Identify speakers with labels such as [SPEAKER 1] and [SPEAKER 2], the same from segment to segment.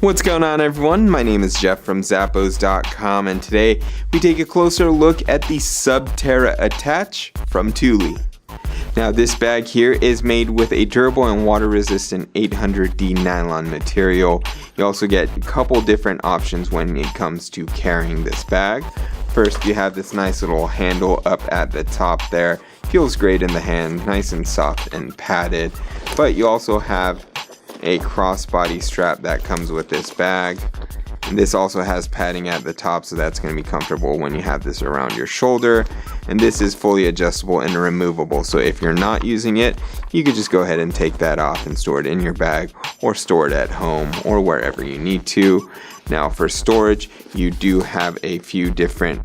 [SPEAKER 1] What's going on, everyone? My name is Jeff from Zappos.com, and today we take a closer look at the Subterra Attache from Thule. Now, this bag here is made with a durable and water-resistant 800D nylon material. You also get a couple different options when it comes to carrying this bag. First, you have this nice little handle up at the top there. Feels great in the hand, nice and soft and padded. But you also have a crossbody strap that comes with this bag. And this also has padding at the top, so that's going to be comfortable when you have this around your shoulder. And this is fully adjustable and removable, so if you're not using it, you could just go ahead and take that off and store it in your bag, or store it at home, or wherever you need to. Now, for storage, you do have a few different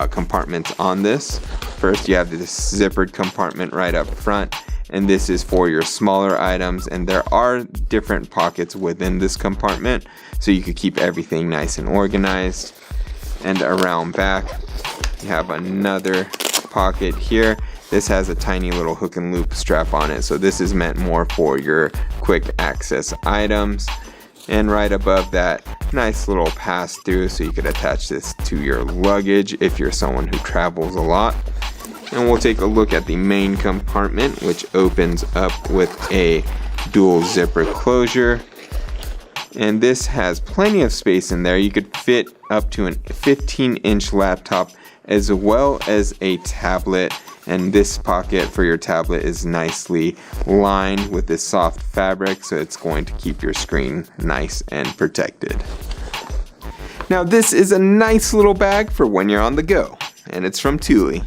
[SPEAKER 1] compartments on this. First, you have this zippered compartment right up front, and this is for your smaller items, and there are different pockets within this compartment, so you could keep everything nice and organized. And around back, you have another pocket here. This has a tiny little hook and loop strap on it, so this is meant more for your quick access items. And right above that, nice little pass through, so you could attach this to your luggage if you're someone who travels a lot. And we'll take a look at the main compartment, which opens up with a dual zipper closure. And this has plenty of space in there. You could fit up to a 15-inch laptop as well as a tablet. And this pocket for your tablet is nicely lined with this soft fabric, so it's going to keep your screen nice and protected. Now, this is a nice little bag for when you're on the go, and it's from Thule.